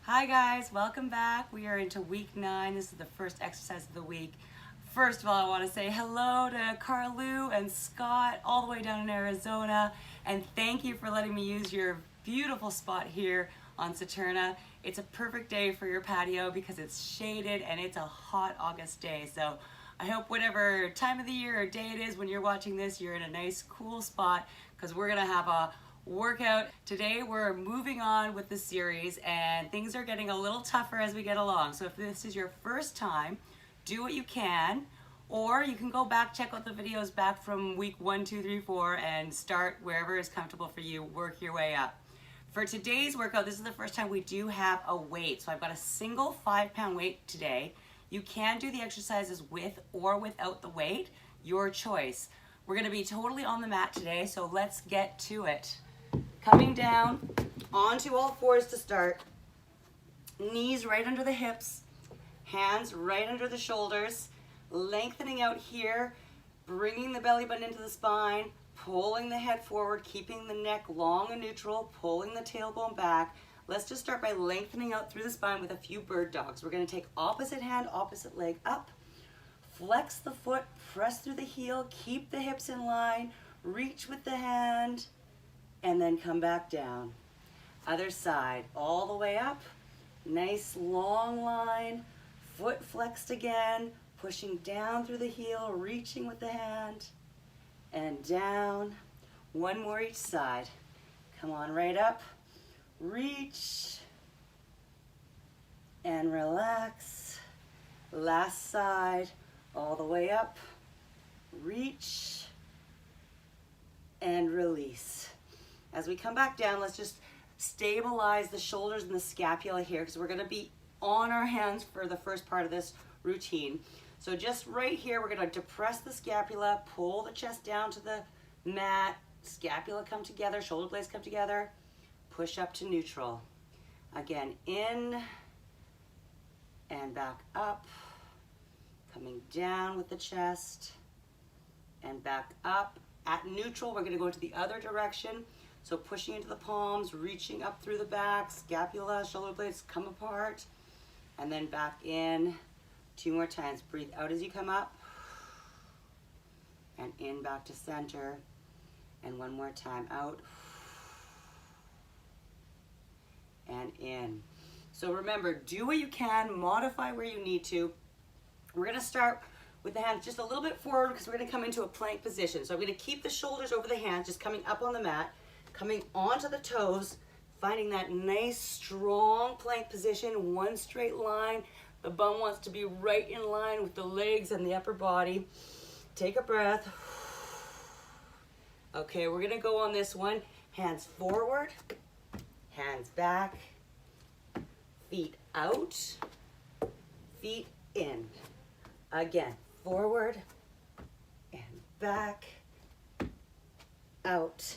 Hi guys, welcome back. We are into week 9. This is the first exercise of the week. First of all, I want to say hello to Carlu and Scott all the way down in Arizona, and thank you for letting me use your beautiful spot here on Saturna. It's a perfect day for your patio because it's shaded and it's a hot August day. So I hope whatever time of the year or day it is when you're watching this, you're in a nice cool spot because we're gonna have a workout. Today we're moving on with the series and things are getting a little tougher as we get along. So if this is your first time, do what you can, or you can go back, check out the videos back from week 1, 2, 3, 4 and start wherever is comfortable for you, work your way up. For today's workout, this is the first time we do have a weight. So I've got a single 5-pound weight today. You can do the exercises with or without the weight, your choice. We're gonna be totally on the mat today, so let's get to it. Coming down onto all fours to start. Knees right under the hips, hands right under the shoulders, lengthening out here, bringing the belly button into the spine, pulling the head forward, keeping the neck long and neutral, pulling the tailbone back. Let's just start by lengthening out through the spine with a few bird dogs. We're gonna take opposite hand, opposite leg up, flex the foot, press through the heel, keep the hips in line, reach with the hand, and then come back down. Other side, all the way up, nice long line, foot flexed again, pushing down through the heel, reaching with the hand, and down. One more each side. Come on, right up, reach, and relax. Last side, all the way up, reach, and release. As we come back down, let's just stabilize the shoulders and the scapula here because we're gonna be on our hands for the first part of this routine. So just right here, we're gonna depress the scapula, pull the chest down to the mat, scapula come together, shoulder blades come together, push up to neutral. Again, in and back up, coming down with the chest and back up. At neutral, we're gonna go to the other direction. So pushing into the palms, reaching up through the back, scapula, shoulder blades come apart, and then back in. 2 more times. Breathe out as you come up, and in back to center, and 1 more time out, and in. So remember, do what you can, modify where you need to. We're gonna start with the hands just a little bit forward because we're gonna come into a plank position. So I'm gonna keep the shoulders over the hands, just coming up on the mat, coming onto the toes, finding that nice strong plank position, one straight line. The bum wants to be right in line with the legs and the upper body. Take a breath. Okay, we're gonna go on this one. Hands forward, hands back, feet out, feet in. Again, forward and back, out,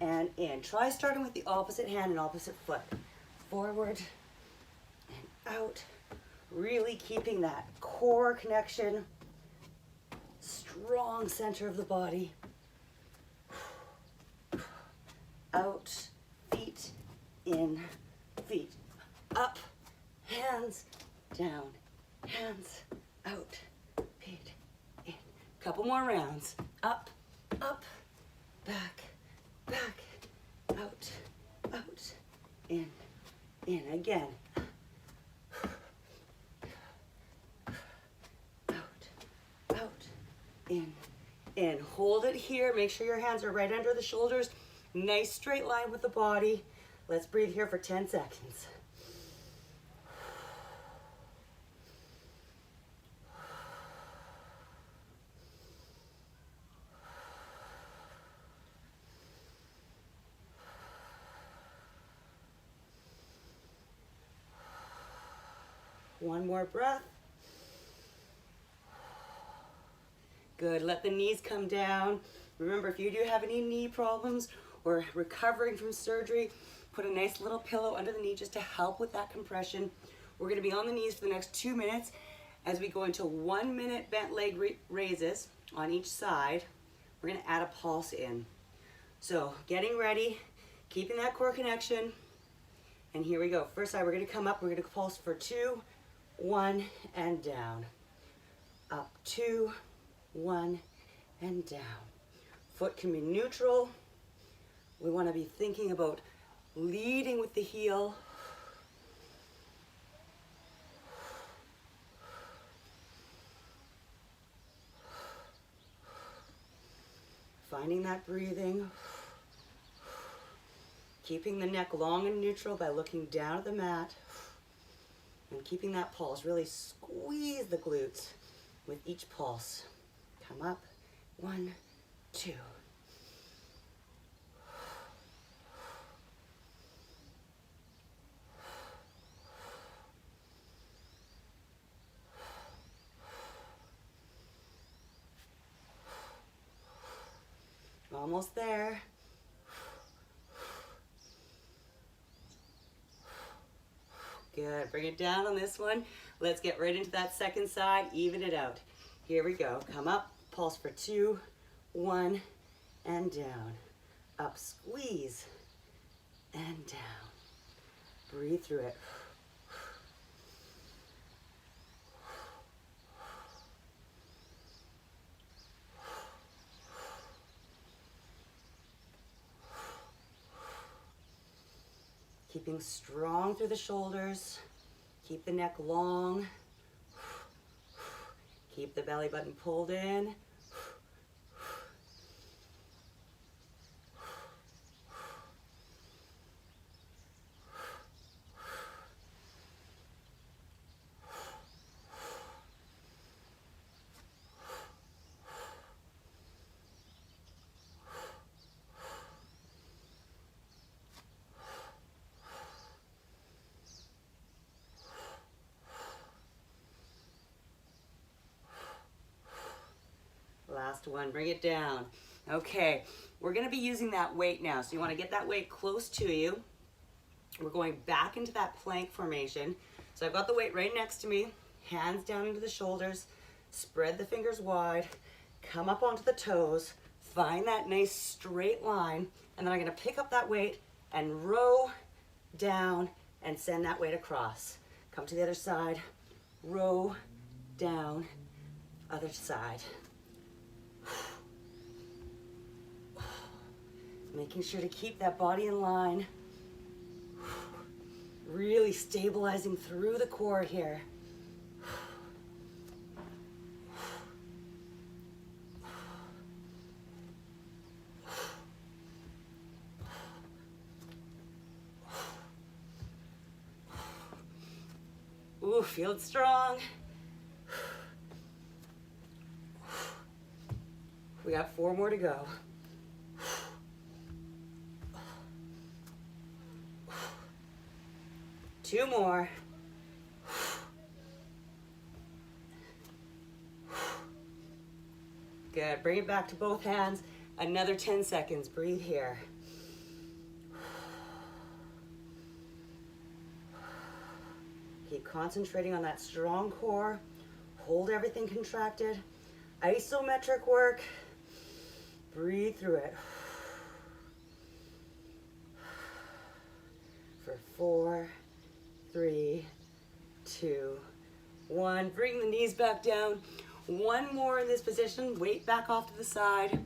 and in. Try starting with the opposite hand and opposite foot. Forward and out. Really keeping that core connection, strong center of the body. Out, feet in, feet up, hands down, hands out, feet in. Couple more rounds. Up, up, back, back, out, out, in. Again. Out, out, in. Hold it here. Make sure your hands are right under the shoulders. Nice straight line with the body. Let's breathe here for 10 seconds. One more breath. Good, let the knees come down. Remember, if you do have any knee problems or recovering from surgery, put a nice little pillow under the knee just to help with that compression. We're gonna be on the knees for the next 2 minutes as we go into 1-minute bent leg raises on each side. We're gonna add a pulse in. So getting ready, keeping that core connection, And here we go. First side, we're gonna come up, we're gonna pulse for 2, 1, and down. Up, 2, 1, and down. Foot can be neutral. We wanna be thinking about leading with the heel. Finding that breathing. Keeping the neck long and neutral by looking down at the mat. And keeping that pulse. Really squeeze the glutes with each pulse. Come up. 1, 2. Almost there. Good, bring it down on this one. Let's get right into that second side, even it out. Here we go, come up, pulse for 2, 1, and down. Up, squeeze, and down. Breathe through it. Keeping strong through the shoulders. Keep the neck long. Keep the belly button pulled in. Last one, bring it down. Okay, we're gonna be using that weight now. So you wanna get that weight close to you. We're going back into that plank formation. So I've got the weight right next to me, hands down into the shoulders, spread the fingers wide, come up onto the toes, find that nice straight line, and then I'm gonna pick up that weight and row down and send that weight across. Come to the other side, row down, other side. Making sure to keep that body in line. Really stabilizing through the core here. Ooh, feel it strong. We got 4 more to go. Two more. Good, bring it back to both hands. Another 10 seconds, breathe here. Keep concentrating on that strong core. Hold everything contracted. Isometric work. Breathe through it. For 4, 3, 2, 1. Bring the knees back down. One more in this position. Weight back off to the side.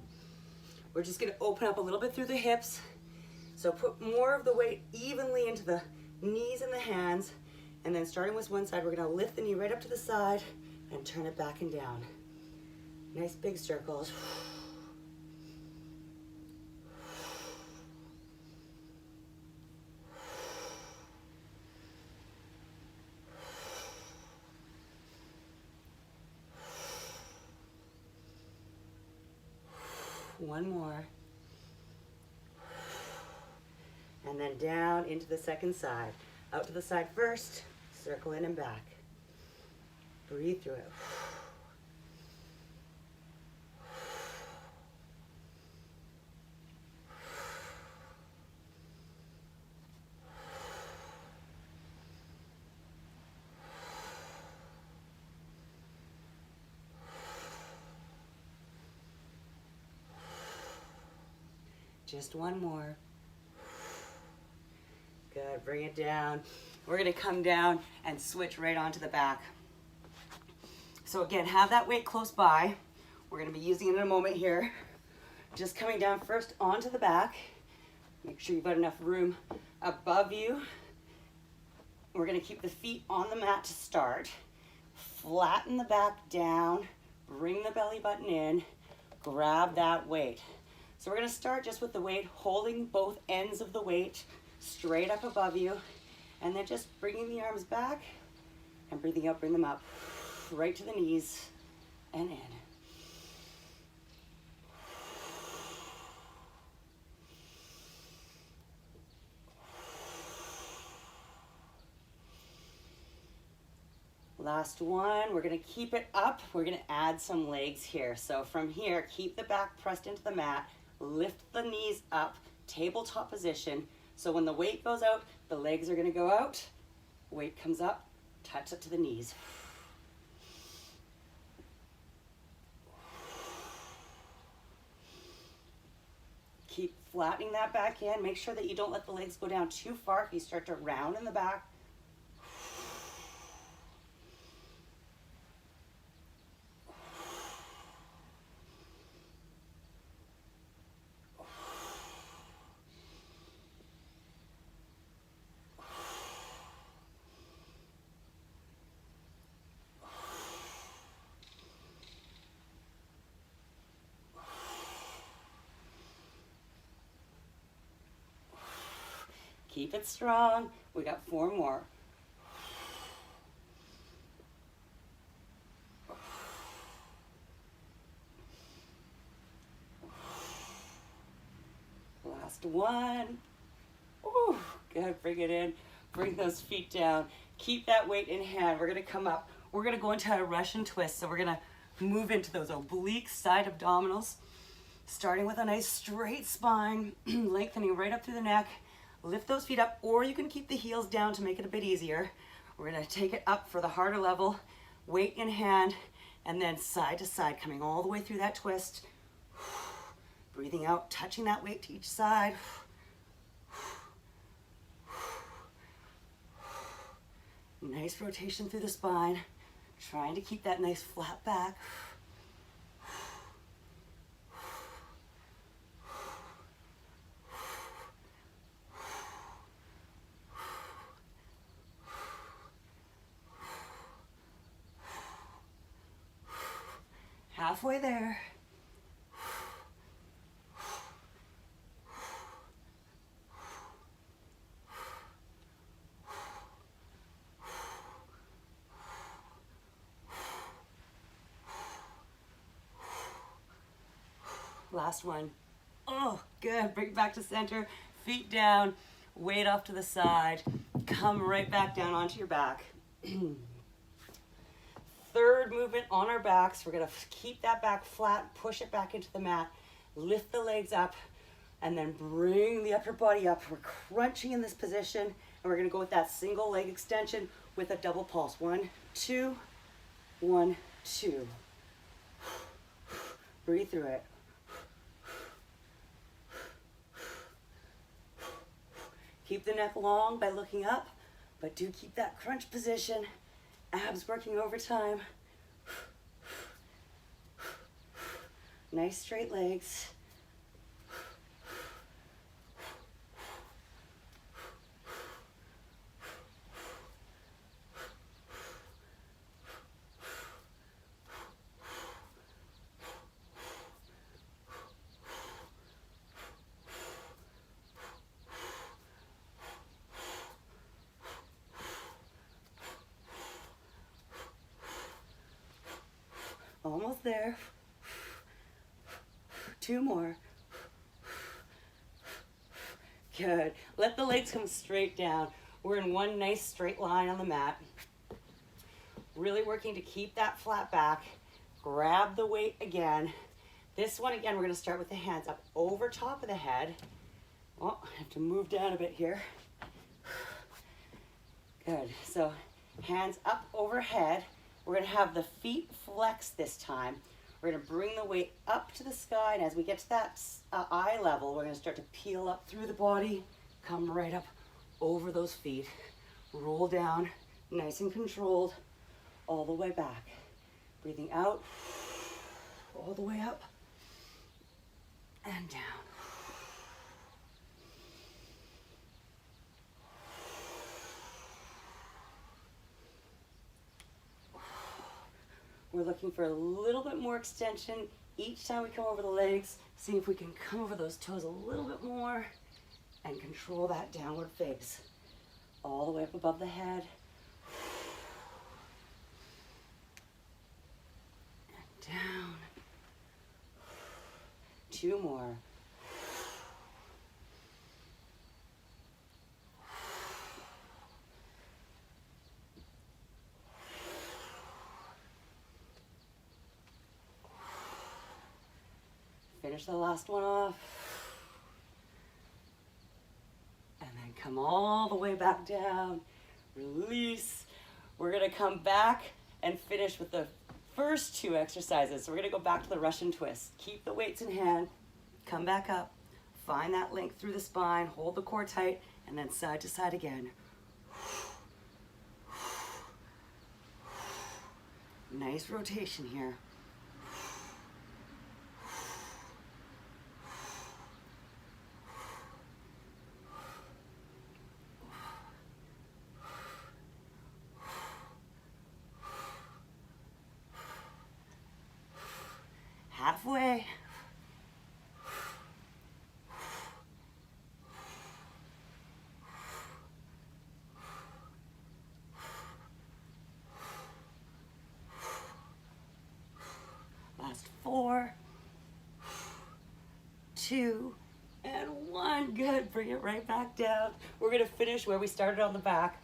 We're just going to open up a little bit through the hips. So put more of the weight evenly into the knees and the hands. And then starting with one side, we're going to lift the knee right up to the side and turn it back and down. Nice big circles. One more. And then down into the second side. Out to the side first, circle in and back. Breathe through it. Just one more. Good. Good, bring it down. We're gonna come down and switch right onto the back. So again, have that weight close by. We're gonna be using it in a moment here. Just coming down first onto the back. Make sure you've got enough room above you. We're gonna keep the feet on the mat to start. Flatten the back down, bring the belly button in, grab that weight. So we're gonna start just with the weight, holding both ends of the weight straight up above you, and then just bringing the arms back and breathing out, bring them up, right to the knees and in. Last one, we're gonna keep it up. We're gonna add some legs here. So from here, keep the back pressed into the mat, lift the knees up, tabletop position. So when the weight goes out, the legs are gonna go out, weight comes up, touch up to the knees. Keep flattening that back in. Make sure that you don't let the legs go down too far. If you start to round in the back, keep it strong. We got 4 more. Last one. Ooh, good, bring it in. Bring those feet down. Keep that weight in hand. We're gonna come up. We're gonna go into a Russian twist. So we're gonna move into those oblique side abdominals, starting with a nice straight spine, lengthening right up through the neck. Lift those feet up, or you can keep the heels down to make it a bit easier. We're gonna take it up for the harder level, weight in hand, and then side to side, coming all the way through that twist. Breathing out, touching that weight to each side. Nice rotation through the spine, trying to keep that nice flat back. Halfway there. Last one. Oh, good. Bring it back to center. Feet down, weight off to the side. Come right back down onto your back. Third movement on our backs. We're gonna keep that back flat, push it back into the mat, lift the legs up, and then bring the upper body up. We're crunching in this position, and we're gonna go with that single leg extension with a double pulse. 1, 2, 1, 2. Breathe through it. Keep the neck long by looking up, but do keep that crunch position. Abs working overtime. Nice straight legs. Almost there. 2 more. Good. Let the legs come straight down. We're in one nice straight line on the mat. Really working to keep that flat back. Grab the weight again. This one again, we're going to start with the hands up over top of the head. Oh, I have to move down a bit here. Good. So hands up overhead. We're going to have the feet flex this time. We're going to bring the weight up to the sky, and as we get to that eye level, we're going to start to peel up through the body, come right up over those feet. Roll down, nice and controlled, all the way back. Breathing out, all the way up and down. We're looking for a little bit more extension each time we come over the legs. See if we can come over those toes a little bit more and control that downward face. All the way up above the head. And down. 2 more. Finish the last one off. And then come all the way back down. Release. We're gonna come back and finish with the first 2 exercises. So we're gonna go back to the Russian twist. Keep the weights in hand, come back up, find that length through the spine, hold the core tight, and then side to side again. Nice rotation here. Halfway. Last 4, 2, and 1. Good. Bring it right back down. We're going to finish where we started on the back.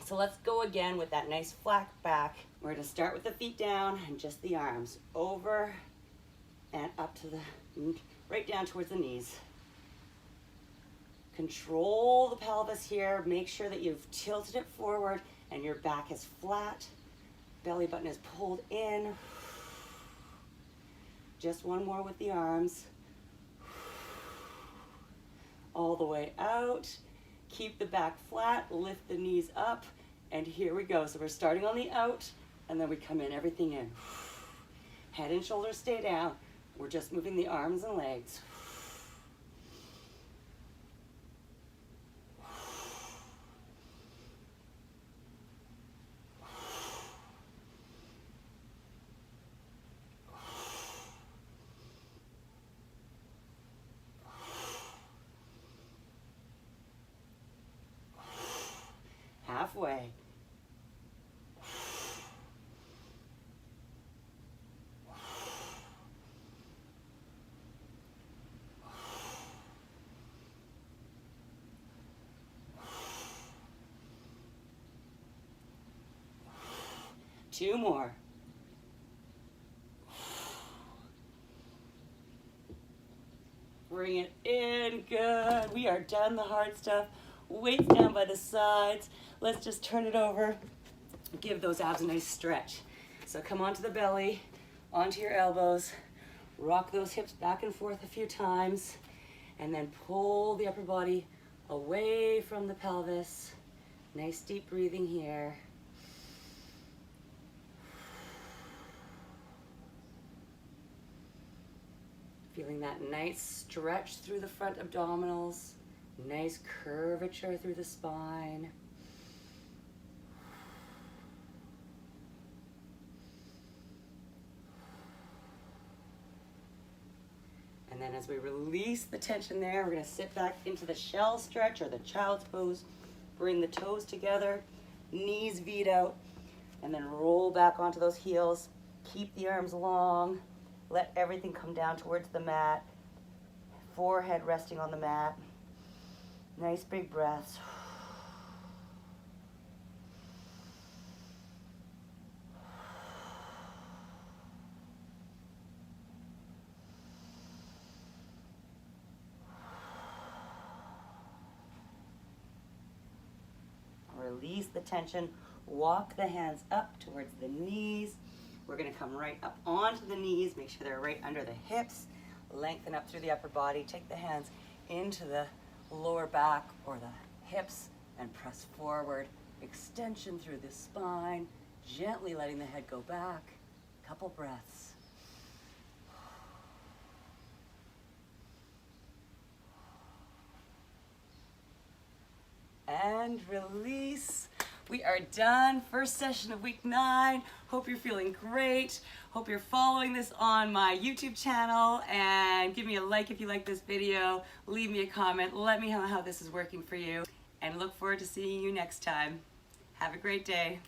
So let's go again with that nice flat back. We're going to start with the feet down and just the arms over and up to the, right down towards the knees. Control the pelvis here. Make sure that you've tilted it forward and your back is flat. Belly button is pulled in. Just 1 more with the arms. All the way out. Keep the back flat, lift the knees up, and here we go. So we're starting on the out, and then we come in, everything in. Head and shoulders stay down. We're just moving the arms and legs. Halfway. Two more. Bring it in, good. We are done the hard stuff. Weights down by the sides. Let's just turn it over. Give those abs a nice stretch. So come onto the belly, onto your elbows. Rock those hips back and forth a few times. And then pull the upper body away from the pelvis. Nice deep breathing here. Feeling that nice stretch through the front abdominals. Nice curvature through the spine. And then as we release the tension there, we're going to sit back into the shell stretch or the child's pose. Bring the toes together, knees V'd out, and then roll back onto those heels. Keep the arms long. Let everything come down towards the mat. Forehead resting on the mat. Nice big breaths. Release the tension. Walk the hands up towards the knees. We're going to come right up onto the knees. Make sure they're right under the hips. Lengthen up through the upper body. Take the hands into the lower back or the hips and press forward. Extension through the spine, gently letting the head go back. Couple breaths. And release. We are done. First session of week 9. Hope you're feeling great. Hope you're following this on my YouTube channel, and give me a like if you like this video. Leave me a comment. Let me know how this is working for you, and look forward to seeing you next time. Have a great day.